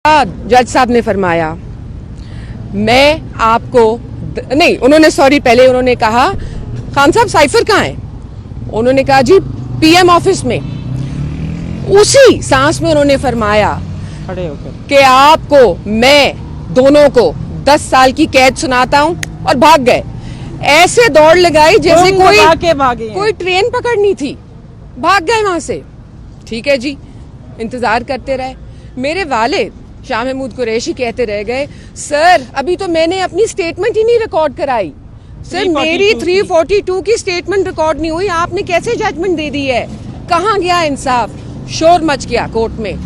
जज साहब ने फरमाया मैं आपको नहीं, उन्होंने सॉरी पहले उन्होंने कहा खान साहब साइफर कहाँ है? उन्होंने कहा जी पीएम ऑफिस में। उसी सांस में उन्होंने फरमाया खड़े होकर कि आपको मैं दोनों को 10 साल की कैद सुनाता हूं, और भाग गए। ऐसे दौड़ लगाई जैसे कोई ट्रेन पकड़नी थी, भाग गए वहां से। ठीक है जी, इंतजार करते रहे। मेरे वालिद शाह महमूद कुरैशी कहते रह गए सर अभी तो मैंने अपनी स्टेटमेंट ही नहीं रिकॉर्ड कराई। सर मेरी 342 की स्टेटमेंट रिकॉर्ड नहीं हुई, आपने कैसे जजमेंट दे दी है? कहाँ गया इंसाफ? शोर मच गया कोर्ट में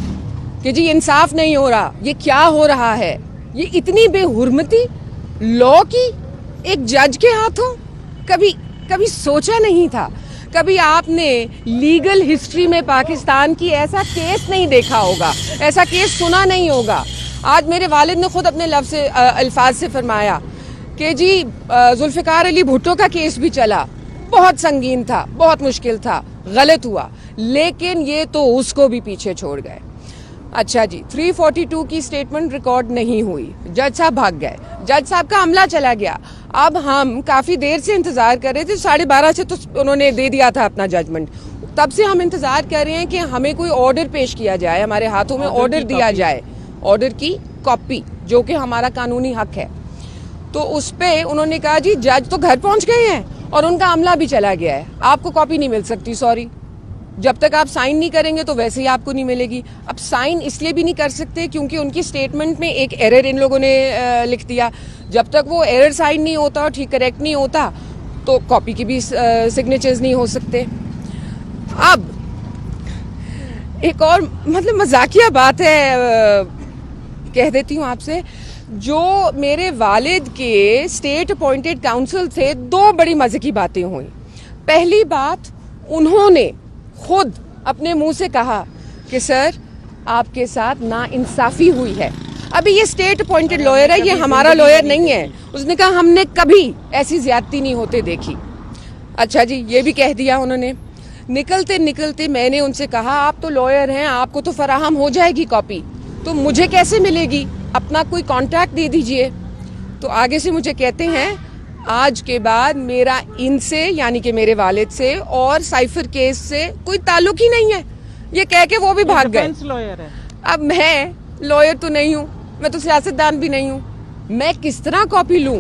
कि जी इंसाफ नहीं हो रहा, ये क्या हो रहा है? ये इतनी बेहुरमती लॉ की एक जज के हाथों कभी सोचा नहीं था। कभी आपने लीगल हिस्ट्री में पाकिस्तान की ऐसा केस नहीं देखा होगा, ऐसा केस सुना नहीं होगा। आज मेरे वालिद ने खुद अपने लफ्ज़ से अल्फाज से फरमाया कि जी जुल्फ़िकार अली भुट्टो का केस भी चला, बहुत संगीन था, बहुत मुश्किल था, गलत हुआ, लेकिन ये तो उसको भी पीछे छोड़ गए। अच्छा जी, 342 की स्टेटमेंट रिकॉर्ड नहीं हुई, जज साहब भाग गए, जज साहब का अमला चला गया। अब हम काफी देर से इंतजार कर रहे थे, 12:30 से तो उन्होंने दे दिया था अपना जजमेंट। तब से हम इंतजार कर रहे हैं कि हमें कोई ऑर्डर पेश किया जाए, हमारे हाथों में ऑर्डर दिया जाए, ऑर्डर की कॉपी, जो कि हमारा कानूनी हक है। तो उस पे उन्होंने कहा जी जज तो घर पहुंच गए हैं और उनका अमला भी चला गया है, आपको कॉपी नहीं मिल सकती, सॉरी। जब तक आप साइन नहीं करेंगे तो वैसे ही आपको नहीं मिलेगी। अब साइन इसलिए भी नहीं कर सकते क्योंकि उनकी स्टेटमेंट में एक एरर इन लोगों ने लिख दिया। जब तक वो एरर साइन नहीं होता और ठीक करेक्ट नहीं होता तो कॉपी की भी सिग्नेचर्स नहीं हो सकते। अब एक और मतलब मजाकिया बात है, कह देती हूँ आपसे, जो मेरे वालिद के स्टेट अपॉइंटेड काउंसिल थे, 2 बड़ी मजे की बातें हुई। पहली बात, उन्होंने खुद अपने मुंह से कहा कि सर आपके साथ नाइंसाफी हुई है। अभी ये स्टेट अपॉइंटेड लॉयर है, ये हमारा लॉयर नहीं है। उसने कहा हमने कभी ऐसी ज्यादती नहीं होते देखी। अच्छा जी, ये भी कह दिया उन्होंने। निकलते निकलते मैंने उनसे कहा आप तो लॉयर हैं, आपको तो फराहम हो जाएगी कॉपी, तो मुझे कैसे मिलेगी? अपना कोई कॉन्टैक्ट दे दीजिए। तो आगे से मुझे कहते हैं आज के बाद मेरा इनसे यानी कि मेरे वालिद से और साइफर केस से कोई ताल्लुक ही नहीं है। ये कह के वो भी भाग गए। लॉयर है। अब मैं लॉयर तो नहीं हूँ, मैं तो सियासतदान भी नहीं हूँ, मैं किस तरह कॉपी लूँ?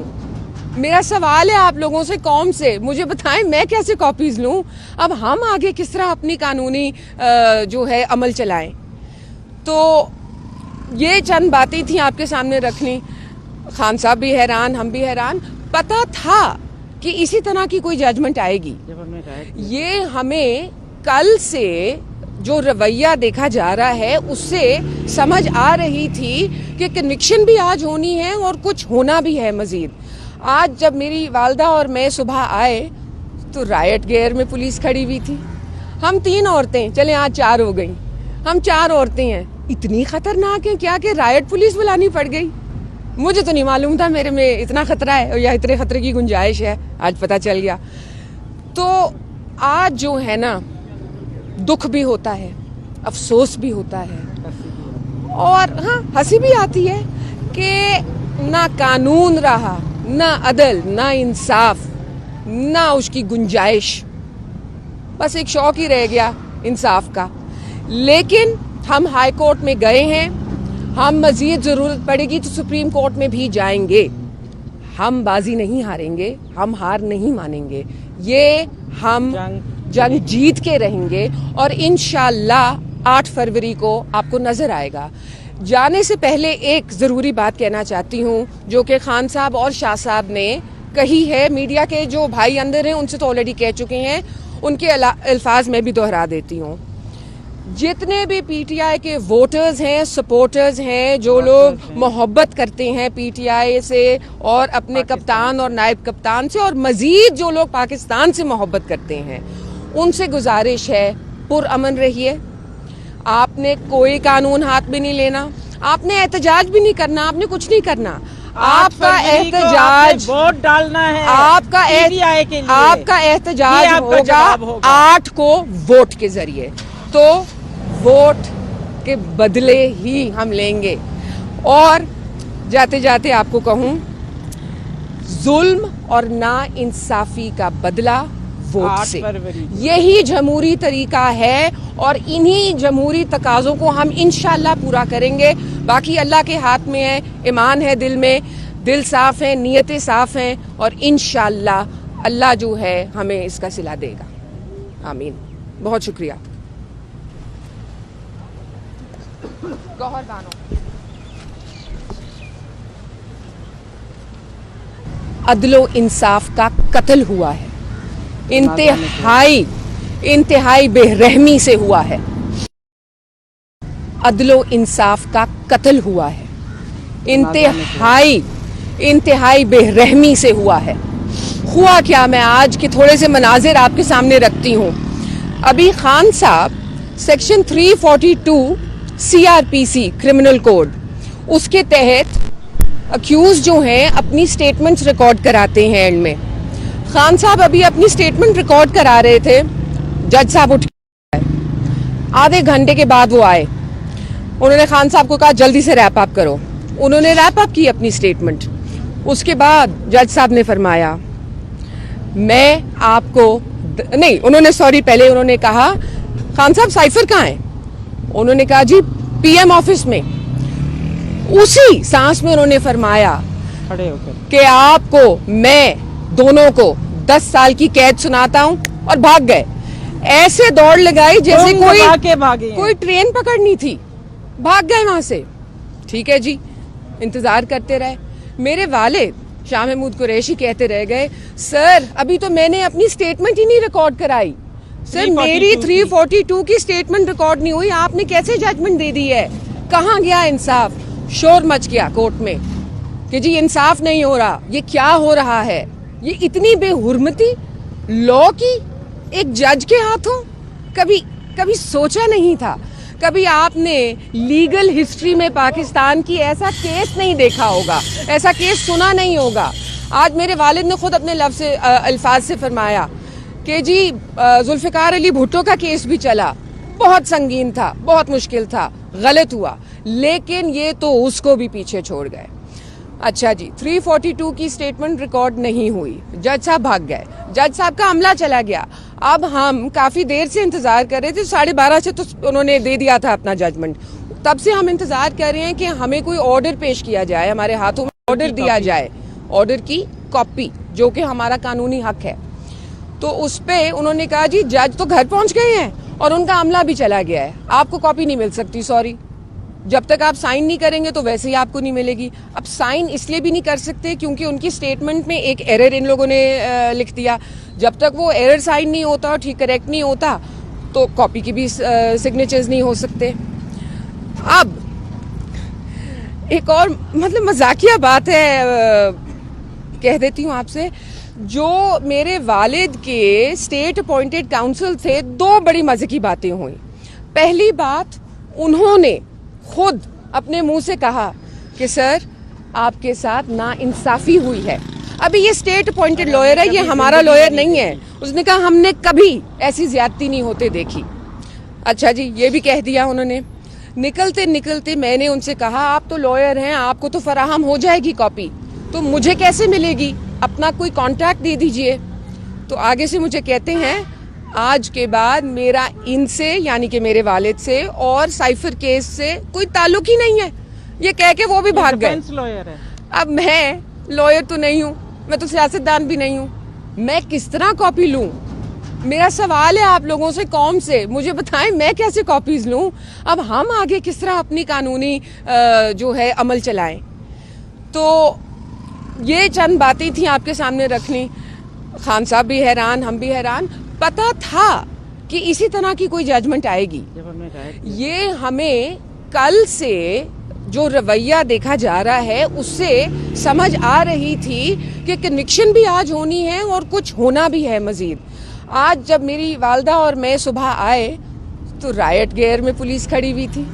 मेरा सवाल है आप लोगों से, कौम से, मुझे बताएं मैं कैसे कॉपीज लूँ? अब हम आगे किस तरह अपनी कानूनी जो है अमल चलाएं? तो ये चंद बातें थी आपके सामने रखनी। खान साहब भी हैरान, हम भी हैरान। पता था कि इसी तरह की कोई जजमेंट आएगी। ये हमें कल से जो रवैया देखा जा रहा है उससे समझ आ रही थी कि कन्विक्शन भी आज होनी है और कुछ होना भी है मजीद। आज जब मेरी वालदा और मैं सुबह आए तो रायट गेयर में पुलिस खड़ी हुई थी। हम 3 औरतें, चले आज 4 हो गई, हम 4 औरतें हैं, इतनी खतरनाक है क्या कि रायट पुलिस बुलानी पड़ गई? मुझे तो नहीं मालूम था मेरे में इतना खतरा है या इतने खतरे की गुंजाइश है, आज पता चल गया। तो आज जो है ना, दुख भी होता है, अफसोस भी होता है, और हाँ हंसी भी आती है कि ना कानून रहा, ना अदल, ना इंसाफ, ना उसकी गुंजाइश, बस एक शौक ही रह गया इंसाफ का। लेकिन हम हाई कोर्ट में गए हैं, हम मजीद जरूरत पड़ेगी तो सुप्रीम कोर्ट में भी जाएंगे। हम बाजी नहीं हारेंगे, हम हार नहीं मानेंगे, ये हम जंग जीत के रहेंगे और इंशाअल्लाह 8 फरवरी को आपको नजर आएगा। जाने से पहले एक जरूरी बात कहना चाहती हूँ जो कि खान साहब और शाह साहब ने कही है। मीडिया के जो भाई अंदर हैं उनसे तो ऑलरेडी कह चुके हैं, उनके अल्फाज में भी दोहरा देती हूँ। जितने भी पीटीआई के वोटर्स हैं, सपोर्टर्स हैं, जो लोग मोहब्बत करते हैं पीटीआई से और अपने कप्तान और नायब कप्तान से, और मजीद जो लोग पाकिस्तान से मोहब्बत करते हैं, उनसे गुजारिश है पुरअमन रहिए। आपने कोई कानून हाथ में नहीं लेना, आपने एहतजाज भी नहीं करना, आपने कुछ नहीं करना। आपका एहतजाज वोट डालना है, आपका एहतजाज होगा 8 को वोट के जरिए, तो वोट के बदले ही हम लेंगे। और जाते जाते आपको कहूं, जुल्म और ना इंसाफी का बदला वोट से, यही जमहूरी तरीका है और इन्हीं जमहूरी तकाज़ों को हम इंशाल्लाह पूरा करेंगे। बाकी अल्लाह के हाथ में है, ईमान है दिल में, दिल साफ है, नीयतें साफ हैं और इंशाल्लाह अल्लाह जो है हमें इसका सिला देगा। आमीन। बहुत शुक्रिया। गौहर बानो। अदलो इंसाफ का कत्ल हुआ है, इंतहाई बेरहमी से हुआ है। अदलो इंसाफ का कत्ल हुआ है, इंतहाई बेरहमी से हुआ है। हुआ क्या, मैं आज के थोड़े से मनाजिर आपके सामने रखती हूँ। अभी खान साहब सेक्शन 342 CRPC क्रिमिनल कोड, उसके तहत अक्यूज जो हैं अपनी स्टेटमेंट्स रिकॉर्ड कराते हैं एंड में। खान साहब अभी अपनी स्टेटमेंट रिकॉर्ड करा रहे थे, जज साहब उठ के आधे घंटे के बाद वो आए। उन्होंने खान साहब को कहा जल्दी से रैप अप करो। उन्होंने रैप अप की अपनी स्टेटमेंट। उसके बाद जज साहब ने फरमाया मैं आपको नहीं, उन्होंने सॉरी, पहले उन्होंने कहा खान साहब साइफर कहाँ है? उन्होंने कहा जी PM ऑफिस में। उसी सांस में उन्होंने फरमाया कि आपको मैं दोनों को 10 साल की कैद सुनाता हूं और भाग गए। ऐसे दौड़ लगाई जैसे कोई ट्रेन पकड़नी थी, भाग गए वहां से। ठीक है जी, इंतजार करते रहे। मेरे वालिद शाह महमूद कुरैशी कहते रह गए सर अभी तो मैंने अपनी स्टेटमेंट ही नहीं रिकॉर्ड कराई। सर मेरी 342 की स्टेटमेंट रिकॉर्ड नहीं हुई, आपने कैसे जजमेंट दे दी है? कहाँ गया इंसाफ? शोर मच गया कोर्ट में कि जी इंसाफ नहीं हो रहा, ये क्या हो रहा है? ये इतनी बेहुरमती लॉ की एक जज के हाथों कभी सोचा नहीं था। कभी आपने लीगल हिस्ट्री में पाकिस्तान की ऐसा केस नहीं देखा होगा, ऐसा केस सुना नहीं होगा। आज मेरे वालिद ने खुद अपने अल्फाज से फरमाया कि जी जुल्फिकार अली भुट्टो का केस भी चला, बहुत संगीन था, बहुत मुश्किल था, गलत हुआ, लेकिन ये तो उसको भी पीछे छोड़ गए। अच्छा जी, 342 की स्टेटमेंट रिकॉर्ड नहीं हुई, जज साहब भाग गए, जज साहब का अमला चला गया। अब हम काफी देर से इंतजार कर रहे थे, 12:30 से तो उन्होंने दे दिया था अपना जजमेंट। तब से हम इंतजार कर रहे हैं कि हमें कोई ऑर्डर पेश किया जाए, हमारे हाथों में ऑर्डर दिया जाए, ऑर्डर की कॉपी, जो कि हमारा कानूनी हक है। तो उस पे उन्होंने कहा जी जज तो घर पहुंच गए हैं और उनका अमला भी चला गया है, आपको कॉपी नहीं मिल सकती, सॉरी। जब तक आप साइन नहीं करेंगे तो वैसे ही आपको नहीं मिलेगी। अब साइन इसलिए भी नहीं कर सकते क्योंकि उनकी स्टेटमेंट में एक एरर इन लोगों ने लिख दिया। जब तक वो एरर साइन नहीं होता और ठीक करेक्ट नहीं होता तो कॉपी की भी सिग्नेचर्स नहीं हो सकते। अब एक और मतलब मजाकिया बात है, कह देती हूँ आपसे, जो मेरे वालिद के स्टेट अपॉइंटेड काउंसिल थे, 2 बड़ी मजे की बातें हुई। पहली बात, उन्होंने खुद अपने मुंह से कहा कि सर आपके साथ नाइंसाफी हुई है। अभी ये स्टेट अपॉइंटेड लॉयर है, ये हमारा लॉयर नहीं है। उसने कहा हमने कभी ऐसी ज्यादती नहीं होते देखी। अच्छा जी, ये भी कह दिया उन्होंने। निकलते निकलते मैंने उनसे कहा आप तो लॉयर हैं, आपको तो फराहम हो जाएगी कॉपी, तो मुझे कैसे मिलेगी? अपना कोई कॉन्टैक्ट दे दीजिए। तो आगे से मुझे कहते हैं आज के बाद मेरा इनसे यानी कि मेरे वालिद से और साइफर केस से कोई ताल्लुक ही नहीं है। ये कह के वो भी भाग गए। लॉयर है। अब मैं लॉयर तो नहीं हूँ, मैं तो सियासतदान भी नहीं हूँ, मैं किस तरह कॉपी लूँ? मेरा सवाल है आप लोगों से, कौम से, मुझे बताएं मैं कैसे कॉपीज लूँ? अब हम आगे किस तरह अपनी कानूनी जो है अमल चलाएं? तो ये चंद बातें थी आपके सामने रखनी। खान साहब भी हैरान, हम भी हैरान। पता था कि इसी तरह की कोई जजमेंट आएगी। ये हमें कल से जो रवैया देखा जा रहा है उससे समझ आ रही थी कि कन्विक्शन भी आज होनी है और कुछ होना भी है मजीद। आज जब मेरी वालदा और मैं सुबह आए तो रायट गेयर में पुलिस खड़ी हुई थी।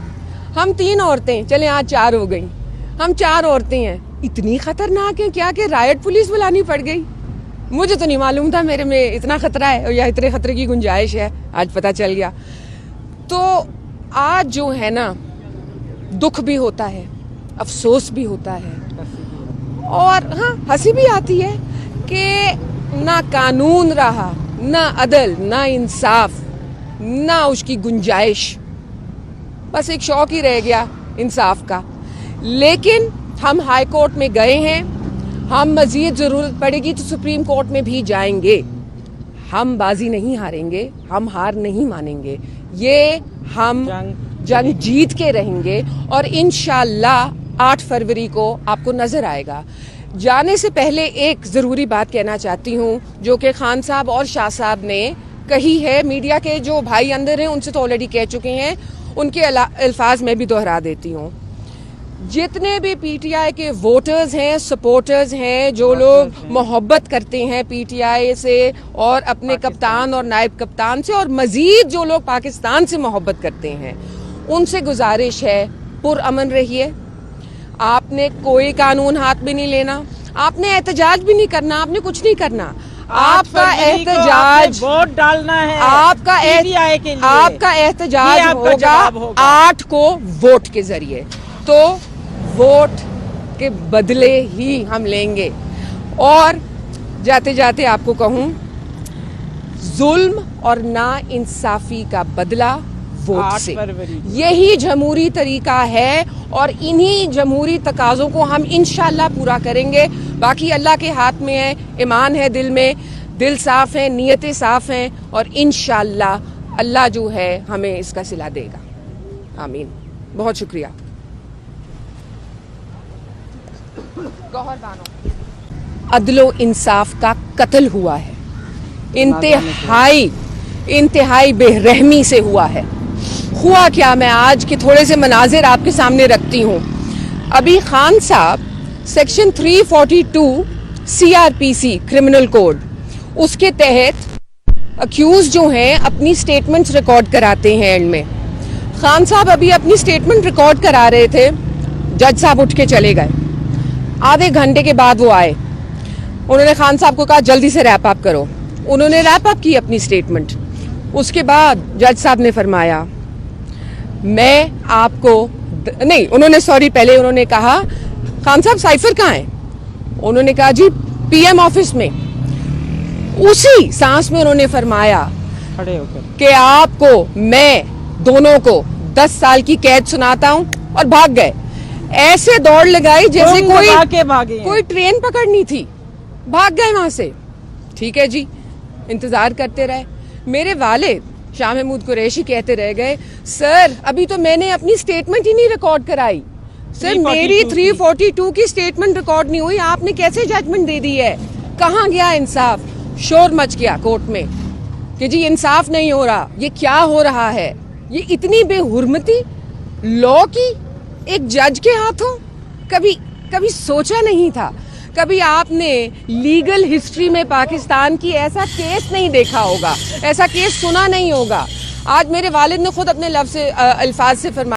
हम 3 औरतें, चले आज 4 हो गई, हम 4 औरतें हैं। इतनी खतरनाक है क्या कि रायट पुलिस बुलानी पड़ गई? मुझे तो नहीं मालूम था मेरे में इतना खतरा है या इतने खतरे की गुंजाइश है, आज पता चल गया। तो आज जो है ना, दुख भी होता है, अफसोस भी होता है और हाँ हंसी भी आती है कि ना कानून रहा, ना अदल, ना इंसाफ, ना उसकी गुंजाइश, बस एक शौक ही रह गया इंसाफ का। लेकिन हम हाई कोर्ट में गए हैं, हम मजीद जरूरत पड़ेगी तो सुप्रीम कोर्ट में भी जाएंगे। हम बाजी नहीं हारेंगे, हम हार नहीं मानेंगे, ये हम जंग जीत के रहेंगे और इंशाल्लाह 8 फरवरी को आपको नजर आएगा। जाने से पहले एक जरूरी बात कहना चाहती हूँ जो कि खान साहब और शाह साहब ने कही है, मीडिया के जो भाई अंदर हैं उनसे तो ऑलरेडी कह चुके हैं, उनके अल्फाज में भी दोहरा देती हूँ। जितने भी पीटीआई के वोटर्स हैं, सपोर्टर्स हैं, जो लोग मोहब्बत करते हैं पीटीआई से और अपने कप्तान और नायब कप्तान से, और मजीद जो लोग पाकिस्तान से मोहब्बत करते हैं, उनसे गुजारिश है पुरअमन रहिए। आपने कोई कानून हाथ में नहीं लेना, आपने एहतजाज भी नहीं करना, आपने कुछ नहीं करना। आपका एहतजाज वोट डालना है, आपका PTI के लिए, आपका एहतजाज होगा 8 को वोट के जरिए, तो वोट के बदले ही हम लेंगे। और जाते जाते आपको कहूं, जुल्म और ना इंसाफी का बदला वोट से, यही जमहूरी तरीका है और इन्हीं जमहूरी तकाज़ों को हम इंशाल्लाह पूरा करेंगे। बाकी अल्लाह के हाथ में है, ईमान है दिल में, दिल साफ है, नीयतें साफ हैं और इंशाल्लाह अल्लाह जो है हमें इसका सिला देगा। आमीन। बहुत शुक्रिया। गौहर बानो, अदलो इंसाफ का कत्ल हुआ है, इंतहाई बेरहमी से हुआ है। हुआ क्या, मैं आज के थोड़े से मनाजिर आपके सामने रखती हूँ। अभी खान साहब सेक्शन 342 CRPC क्रिमिनल कोड, उसके तहत अक्यूज जो हैं अपनी स्टेटमेंट्स रिकॉर्ड कराते हैं। एंड में खान साहब अभी अपनी स्टेटमेंट रिकॉर्ड करा रहे थे, जज साहब उठ के चले गए। आधे घंटे के बाद वो आए, उन्होंने खान साहब को कहा जल्दी से रैप अप करो। उन्होंने रैप अप की अपनी स्टेटमेंट। उसके बाद जज साहब ने फरमाया मैं आपको नहीं, उन्होंने सॉरी, पहले उन्होंने कहा खान साहब साइफर कहाँ है? उन्होंने कहा जी PM ऑफिस में। उसी सांस में उन्होंने फरमाया खड़े होकर कि आपको मैं दोनों को 10 साल की कैद सुनाता हूं, और भाग गए। ऐसे दौड़ लगाई जैसे कोई ट्रेन पकड़नी थी, भाग गए वहां से। ठीक है जी, इंतजार करते रहे। मेरे वालिद शाह महमूद कुरैशी कहते रह गए सर अभी तो मैंने अपनी स्टेटमेंट ही नहीं रिकॉर्ड कराई, सर मेरी 342 की स्टेटमेंट रिकॉर्ड नहीं हुई, आपने कैसे जजमेंट दे दी है? कहाँ गया इंसाफ? शोर मच गया कोर्ट में कि जी इंसाफ नहीं हो रहा, ये क्या हो रहा है? ये इतनी बेहुरमती लॉ की एक जज के हाथों कभी सोचा नहीं था। कभी आपने लीगल हिस्ट्री में पाकिस्तान की ऐसा केस नहीं देखा होगा, ऐसा केस सुना नहीं होगा। आज मेरे वालिद ने खुद अपने लफ्ज़ से अल्फाज से फरमाया